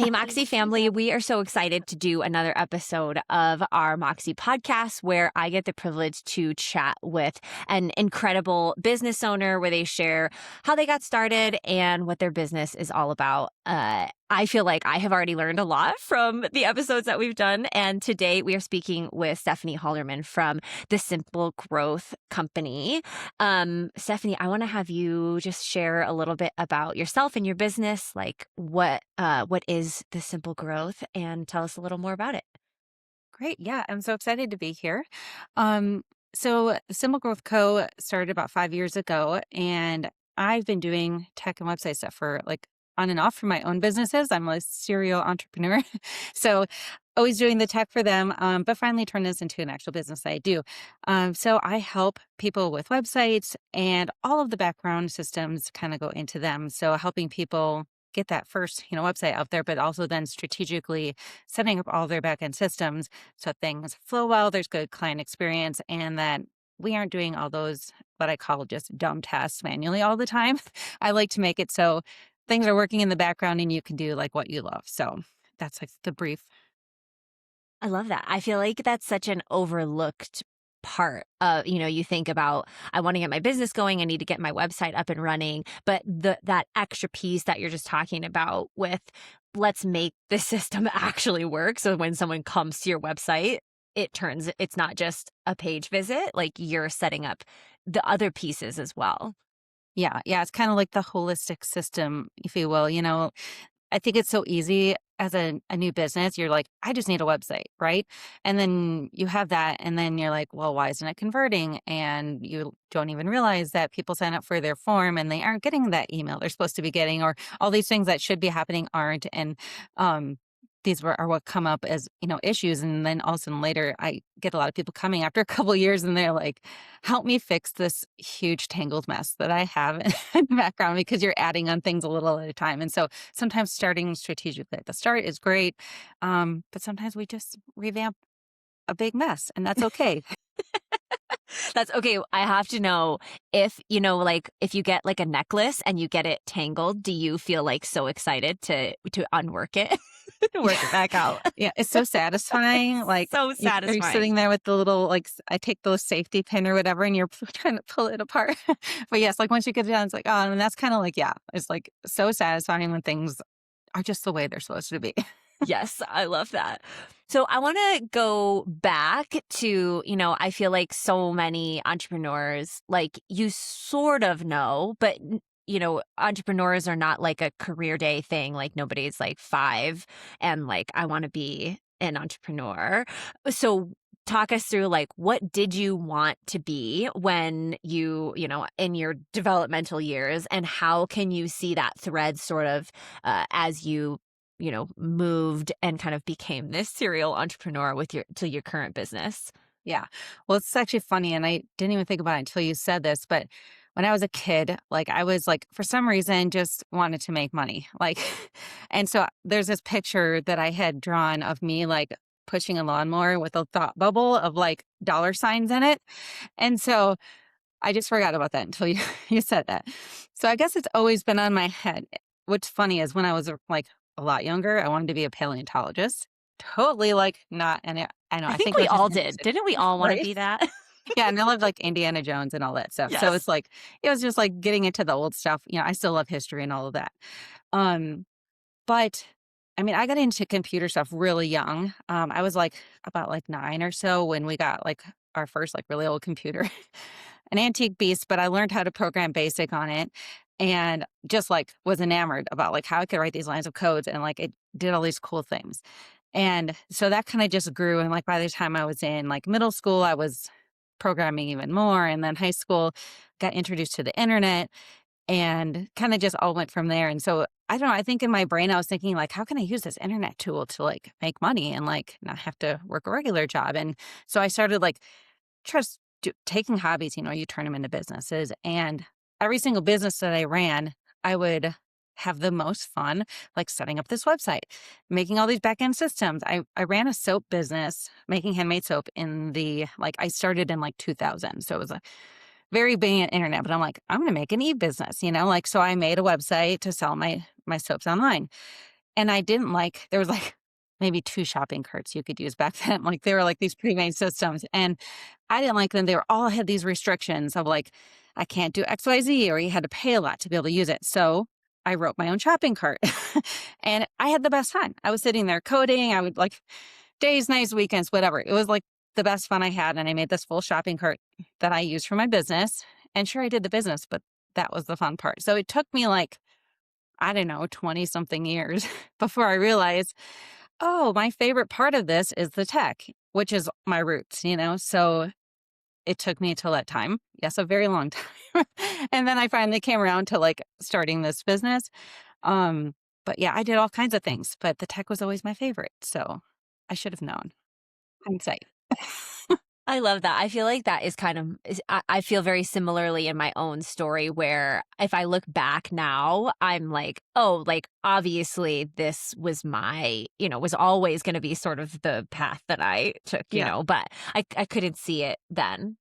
Hey, Moxie family, we are so excited to do another episode of our Moxie podcast where I get the privilege to chat with an incredible business owner where they share how they got started and what their business is all about. I feel like I have already learned a lot from the episodes that we've done. And today we are speaking with Stephani Halderman from the Simple Growth Company. Stephani, I want to have you just share a little bit about yourself and your business, like what is the Simple Growth, and tell us a little more about it. Great. Yeah, I'm so excited to be here. So Simple Growth Co. started about 5 years ago, and I've been doing tech and website stuff for like on and off for my own businesses. I'm a serial entrepreneur. So always doing the tech for them, but finally turned this into an actual business that I do. So I help people with websites, and all of the background systems kind of go into them. So helping people get that first, website out there, but also then strategically setting up all their backend systems so things flow well, there's good client experience, and that we aren't doing all those what I call just dumb tasks manually all the time. I like to make it so things are working in the background and you can do like what you love. So that's like the brief. I love that. I feel like that's such an overlooked part of, you think about, I want to get my business going, I need to get my website up and running, but that extra piece that you're just talking about with, let's make the system actually work. So when someone comes to your website, it's not just a page visit, like you're setting up the other pieces as well. Yeah. Yeah. It's kind of like the holistic system, if you will. I think it's so easy as a new business. You're like, I just need a website, right? And then you have that, and then you're like, well, why isn't it converting? And you don't even realize that people sign up for their form and they aren't getting that email they're supposed to be getting, or all these things that should be happening aren't. And these are what come up as issues. And then all of a sudden later, I get a lot of people coming after a couple of years, and they're like, help me fix this huge tangled mess that I have in the background, because you're adding on things a little at a time. And so sometimes starting strategically at the start is great, but sometimes we just revamp a big mess, and that's okay. That's okay. I have to know if, like if you get like a necklace and you get it tangled, do you feel like so excited to unwork it, to work it back out? Yeah, it's so satisfying. Like So you're satisfying. sitting there with the little, like, I take the safety pin or whatever, and you're trying to pull it apart. But yes, like once you get it done, it's like, oh, and that's kind of like, yeah, it's like so satisfying when things are just the way they're supposed to be. Yes, I love that. So I want to go back to, I feel like so many entrepreneurs, like you sort of know, but entrepreneurs are not like a career day thing. Like nobody's like 5 and like, I want to be an entrepreneur. So talk us through like, what did you want to be when in your developmental years, and how can you see that thread sort of as you moved and kind of became this serial entrepreneur with your current business? Yeah. Well, it's actually funny, and I didn't even think about it until you said this, but when I was a kid, like I was like, for some reason, just wanted to make money. Like, and so there's this picture that I had drawn of me like pushing a lawnmower with a thought bubble of like dollar signs in it. And so I just forgot about that until you, you said that. So I guess it's always been on my head. What's funny is when I was like a lot younger, I wanted to be a paleontologist. Totally like not, and I know, I I think think we that's just all did. Didn't we all want to right. be that? Yeah, and I love like Indiana Jones and all that stuff. So Yes. it's like, it was just like getting into the old stuff. I still love history and all of that. Um, but I mean, I got into computer stuff really young. I was like about like 9 or so when we got like our first like really old computer, an antique beast, but I learned how to program BASIC on it, and just like was enamored about like how I could write these lines of codes, and like it did all these cool things. And so that kind of just grew. And like by the time I was in like middle school, I was programming even more. And then high school, got introduced to the internet, and kind of just all went from there. And so I don't know, I think in my brain, I was thinking like, how can I use this internet tool to like make money and like not have to work a regular job? And so I started like just taking hobbies, you turn them into businesses. And every single business that I ran, I would have the most fun, like setting up this website, making all these back end systems. I ran a soap business, making handmade soap I started in like 2000. So it was a very big internet, but I'm like, I'm going to make an e-business, so I made a website to sell my soaps online. And I didn't like there was, like, maybe 2 shopping carts you could use back then, like, they were, like, these pre-made systems, and I didn't like them. They were all had these restrictions of, like, I can't do XYZ, or you had to pay a lot to be able to use it, so I wrote my own shopping cart, and I had the best time. I was sitting there coding, I would, like days, nights, weekends, whatever. It was, like, the best fun I had, and I made this full shopping cart that I used for my business, and sure, I did the business, but that was the fun part. So it took me, like, I don't know, 20 something years before I realized, oh, my favorite part of this is the tech, which is my roots, you know? So it took me till that time. Yes, a very long time. And then I finally came around to like starting this business. But yeah, I did all kinds of things, but the tech was always my favorite. So I should have known. Hindsight. I love that. I feel like that is kind of I feel very similarly in my own story where if I look back now, I'm like, oh, like obviously this was my, was always going to be sort of the path that I took, Yeah. but I couldn't see it then.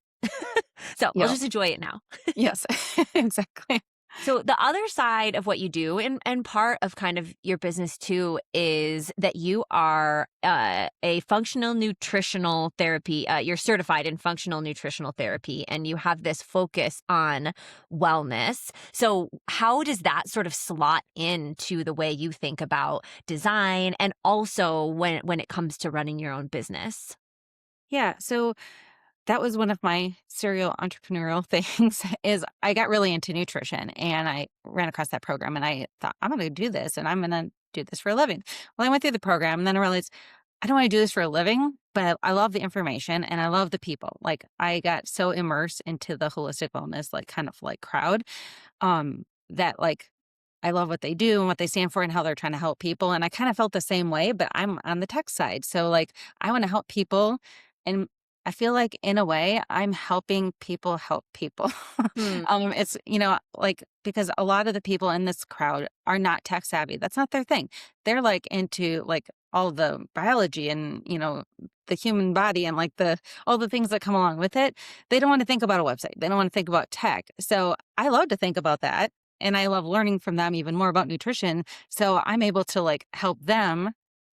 So I'll Yeah. just enjoy it now. Yes. Exactly. So the other side of what you do, and part of kind of your business too, is that you are a functional nutritional therapy. You're certified in functional nutritional therapy, and you have this focus on wellness. So how does that sort of slot into the way you think about design, and also when it comes to running your own business? Yeah. So that was one of my serial entrepreneurial things is I got really into nutrition and I ran across that program and I thought, I'm going to do this and I'm going to do this for a living. Well, I went through the program and then I realized I don't want to do this for a living, but I love the information and I love the people. Like I got so immersed into the holistic wellness, like kind of like crowd, that like I love what they do and what they stand for and how they're trying to help people. And I kind of felt the same way, but I'm on the tech side. So like I want to help people. And I feel like in a way I'm helping people help people. Hmm. It's, like because a lot of the people in this crowd are not tech savvy. That's not their thing. They're like into like all the biology and, the human body and like all the things that come along with it. They don't want to think about a website. They don't want to think about tech. So I love to think about that. And I love learning from them even more about nutrition. So I'm able to like help them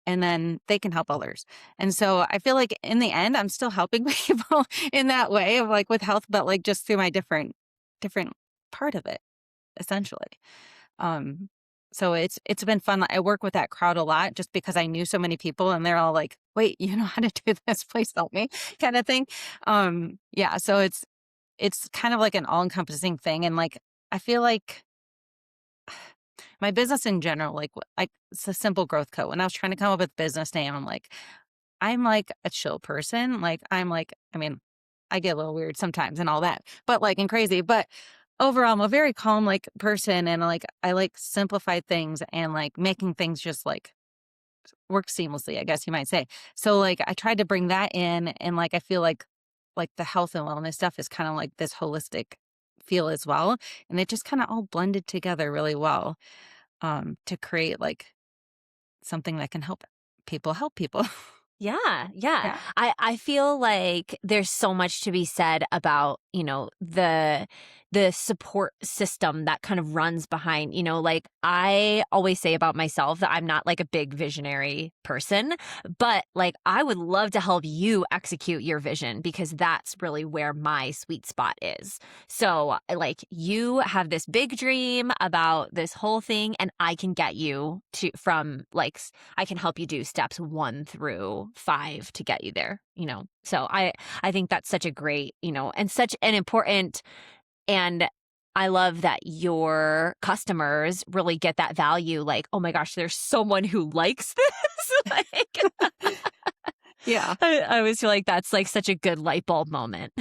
and then they can help others. And so I feel like in the end, I'm still helping people in that way of like with health, but like just through my different part of it, essentially. Um, so it's been fun. I work with that crowd a lot just because I knew so many people and they're all like, wait, you know how to do this? Please help me kind of thing. Yeah. So it's kind of like an all encompassing thing. And like, I feel like my business in general, like it's a simple growth code. When I was trying to come up with a business name, I'm like a chill person. Like I'm like, I mean, I get a little weird sometimes and all that, but like and crazy. But overall, I'm a very calm like person, and like I like simplified things and like making things just like work seamlessly, I guess you might say. So like I tried to bring that in, and like I feel like the health and wellness stuff is kind of like this holistic feel as well, and it just kind of all blended together really well to create like something that can help people. Yeah, yeah. Yeah. I feel like there's so much to be said about, the support system that kind of runs behind, like I always say about myself that I'm not like a big visionary person, but like I would love to help you execute your vision because that's really where my sweet spot is. So, like you have this big dream about this whole thing and I can get you to from like I can help you do steps 1 through 5 to get you there, So I think that's such a great, and such an important, and I love that your customers really get that value like, "Oh my gosh, there's someone who likes this." Like Yeah. I always feel like that's like such a good light bulb moment.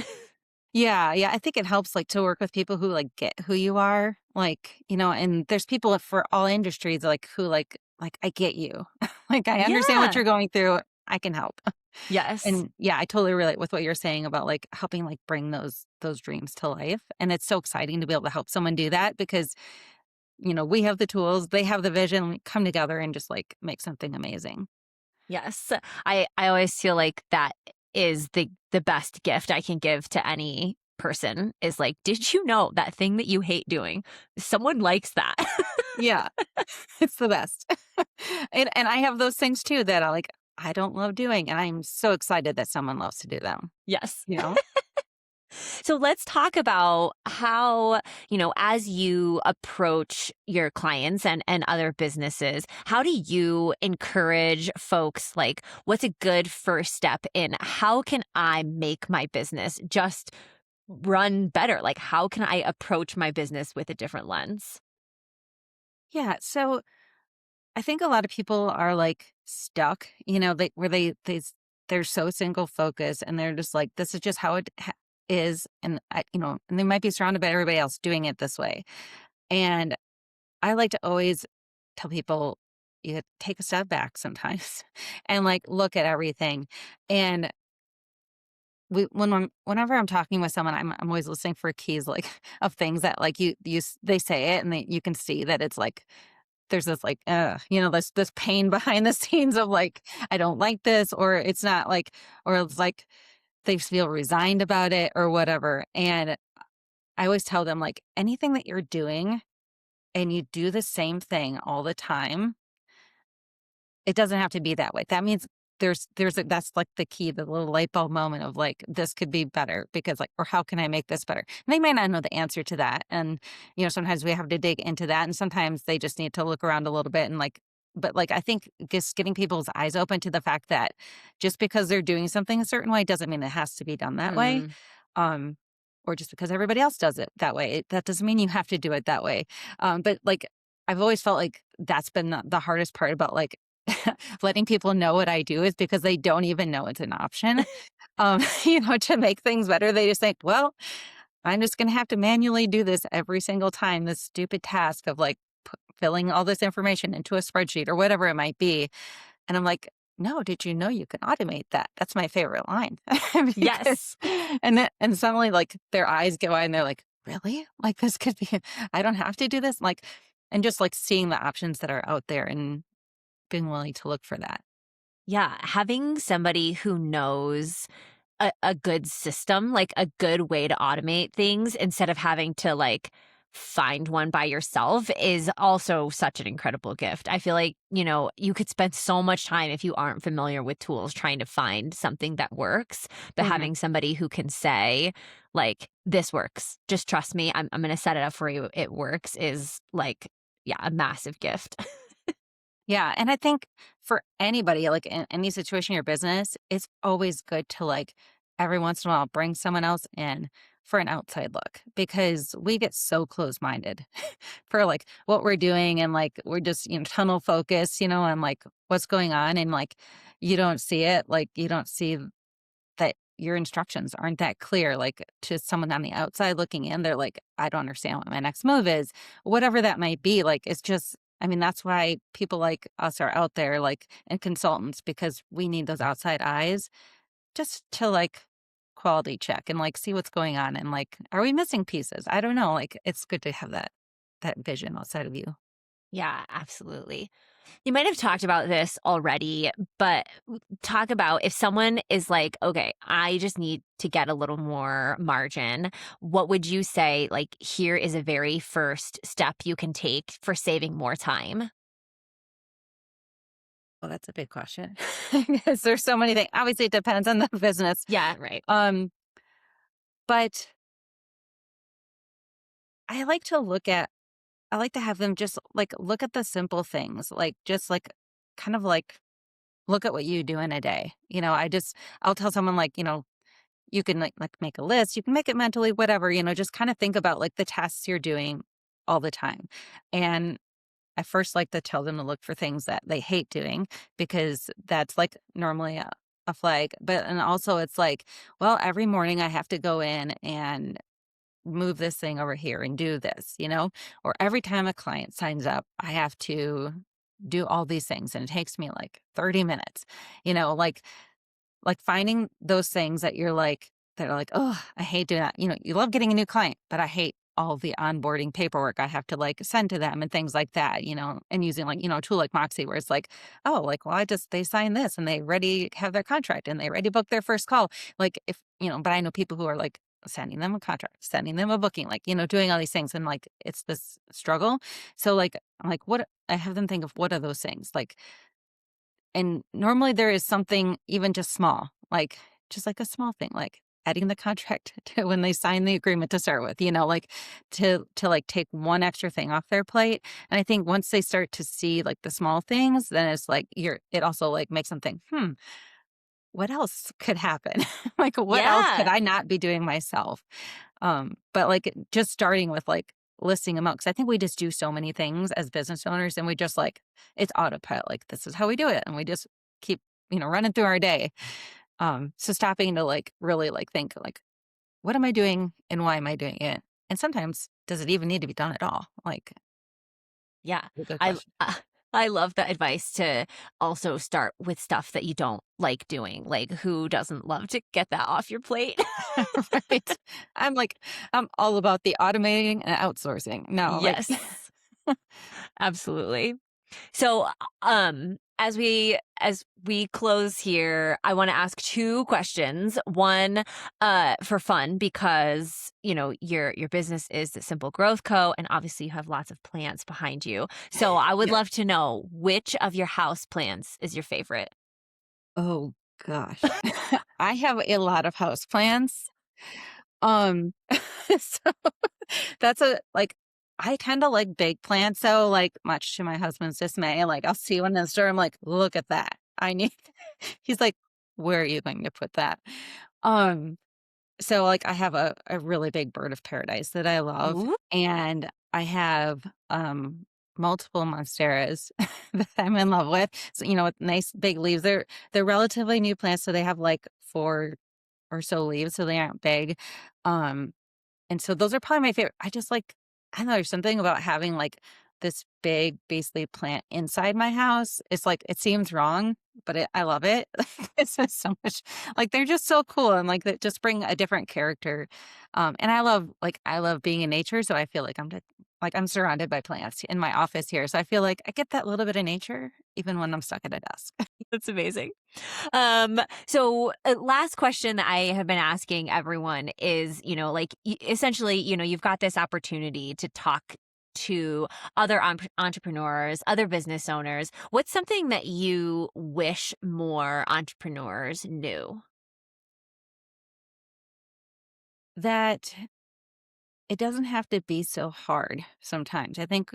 Yeah, yeah, I think it helps, like, to work with people who, like, get who you are, like, and there's people for all industries, like, who, like, I get you. Like, I understand what Yeah. you're going through, I can help. Yes. And, yeah, I totally relate with what you're saying about, like, helping, like, bring those dreams to life, and it's so exciting to be able to help someone do that because, we have the tools, they have the vision, we come together and just, like, make something amazing. Yes. I always feel like that is the best gift I can give to any person is like, did you know that thing that you hate doing? Someone likes that. Yeah. It's the best. And I have those things too that I don't love doing, and I'm so excited that someone loves to do them, Yes. you know? So let's talk about how, as you approach your clients and other businesses, how do you encourage folks like what's a good first step in how can I make my business just run better? Like how can I approach my business with a different lens? Yeah, so I think a lot of people are, stuck, where they're so single focused, and they're just like, "This is just how it is," and and they might be surrounded by everybody else doing it this way, and I like to always tell people, you take a step back sometimes and, look at everything, and whenever I'm talking with someone, I'm always listening for keys, of things that, they say it, and you can see that it's there's this this pain behind the scenes of I don't like this, or it's not or it's they feel resigned about it or whatever. And I always tell them anything that you're doing and you do the same thing all the time, it doesn't have to be that way. That means that's the key, the little light bulb moment of this could be better because or how can I make this better? And they may not know the answer to that. And, sometimes we have to dig into that. And sometimes they just need to look around a little bit and but I think just getting people's eyes open to the fact that just because they're doing something a certain way doesn't mean it has to be done that way. Mm, Um, or just because everybody else does it that way, that doesn't mean you have to do it that way. But I've always felt like that's been the hardest part about letting people know what I do is because they don't even know it's an option. To make things better, they just think, well, I'm just going to have to manually do this every single time, this stupid task of filling all this information into a spreadsheet or whatever it might be. And I'm like, no, did you know you can automate that? That's my favorite line. yes. Because, and suddenly their eyes go wide and they're like, really? This could be, I don't have to do this. And just seeing the options that are out there and being willing to look for that. Yeah. Having somebody who knows a good system, like a good way to automate things instead of having to find one by yourself is also such an incredible gift. I feel like, you could spend so much time if you aren't familiar with tools trying to find something that works, but Mhm. having somebody who can say, this works, just trust me, I'm going to set it up for you. It works is yeah, a massive gift. Yeah, and I think for anybody, in any situation in your business, it's always good to every once in a while bring someone else in for an outside look because we get so close-minded for what we're doing and we're just, tunnel focused, on what's going on and you don't see it, you don't see that your instructions aren't that clear, to someone on the outside looking in, they're like, I don't understand what my next move is, whatever that might be. It's just, I mean, that's why people like us are out there, and consultants, because we need those outside eyes just to quality check and see what's going on. And are we missing pieces? I don't know. It's good to have that vision outside of you. Yeah, absolutely. You might have talked about this already, but talk about if someone is like, okay, I just need to get a little more margin. What would you say, here is a very first step you can take for saving more time? Well, that's a big question because there's so many things. Obviously, it depends on the business. Yeah, right. Um, but I like to look at I like to have them just look at the simple things, just kind of look at what you do in a day. I'll tell someone you can make a list, you can make it mentally, whatever, just kind of think about the tasks you're doing all the time. And I first like to tell them to look for things that they hate doing because that's normally a flag. But and also it's well, every morning I have to go in and move this thing over here and do this, or every time a client signs up, I have to do all these things and it takes me 30 minutes, you know, like, finding those things that you're that are oh, I hate doing that. You love getting a new client, but I hate all the onboarding paperwork I have to send to them and things like that, and using a tool like Moxie where it's oh, well, they sign this and they ready have their contract and they ready book their first call. If, but I know people who are sending them a contract, sending them a booking, like, doing all these things. And like, it's this struggle. So like, I'm like, what I have them think of what are those things like, and normally there is something even just small, like just like a small thing, like adding the contract to when they sign the agreement to start with, like to like take one extra thing off their plate. And I think once they start to see like the small things, then it's like it also like makes them think, what else could happen? Like what else could Yeah. I not be doing myself? But like just starting with like listing them out, because I think we just do so many things as business owners and we just like it's autopilot, like this is how we do it. And we just keep, running through our day. So stopping to like really like think like, what am I doing and why am I doing it? And sometimes does it even need to be done at all? Like Yeah. a good I question. I love the advice to also start with stuff that you don't like doing. Like, who doesn't love to get that off your plate? Right. I'm like, I'm all about the automating and outsourcing. No, like Yes, absolutely. So, as we close here, I want to ask two questions. One, for fun, because your business is the Simple Growth Co, and obviously you have lots of plants behind you. So, I would yeah. love to know which of your house plants is your favorite. Oh gosh. I have a lot of house plans. Um, so that's a like I tend to like big plants, so like much to my husband's dismay, like I'll see one in the store, I'm like, look at that. I need he's like, where are you going to put that? Um, so like I have a really big bird of paradise that I love, Ooh. and I have multiple monsteras that I'm in love with. So, with nice big leaves. They're relatively new plants, so they have like four or so leaves, so they aren't big. Um, and so those are probably my favorite. I don't know, there's something about having like this big basically plant inside my house. It's like, it seems wrong, but I love it. It's just so much, like, they're just so cool. And like, that just bring a different character. And I love being in nature. So I feel like I'm surrounded by plants in my office here. So I feel like I get that little bit of nature even when I'm stuck at a desk. That's amazing. So last question that I have been asking everyone is, like essentially, you've got this opportunity to talk to other entrepreneurs, other business owners. What's something that you wish more entrepreneurs knew? That it doesn't have to be so hard sometimes. I think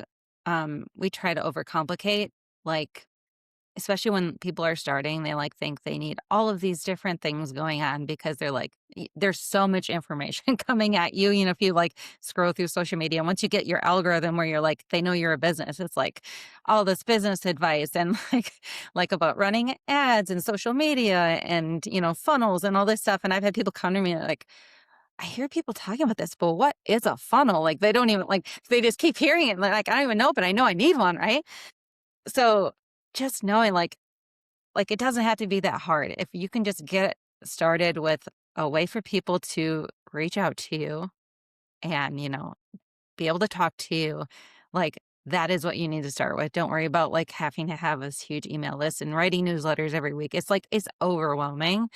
we try to overcomplicate, like, especially when people are starting, they like think they need all of these different things going on because they're like, there's so much information coming at you. If you like scroll through social media, once you get your algorithm where you're like, they know you're a business, it's like all this business advice and like about running ads and social media and, funnels and all this stuff. And I've had people come to me like, I hear people talking about this, but what is a funnel? Like they don't even like they just keep hearing it. And they're like, I don't even know, but I know I need one, right? So just knowing like it doesn't have to be that hard. If you can just get started with a way for people to reach out to you and, be able to talk to you, like that is what you need to start with. Don't worry about like having to have this huge email list and writing newsletters every week. It's like it's overwhelming.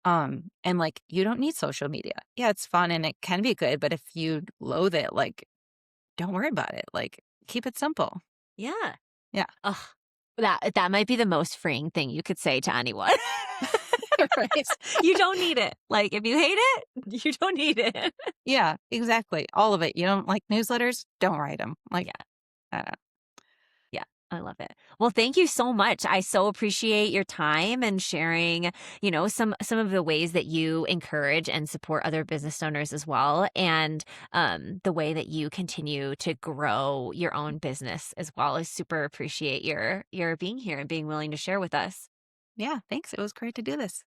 And like you don't need social media. Yeah, it's fun and it can be good, but if you loathe it, like don't worry about it. Like keep it simple. Yeah. Yeah. Ugh, that might be the most freeing thing you could say to anyone. Right. You don't need it. Like if you hate it, you don't need it. Yeah, exactly. All of it. You don't like newsletters? Don't write them. Like, Yeah. I don't Yeah, I love it. Well, thank you so much. I so appreciate your time and sharing, some of the ways that you encourage and support other business owners as well, and the way that you continue to grow your own business as well. I super appreciate your being here and being willing to share with us. yeah, thanks. It was great to do this.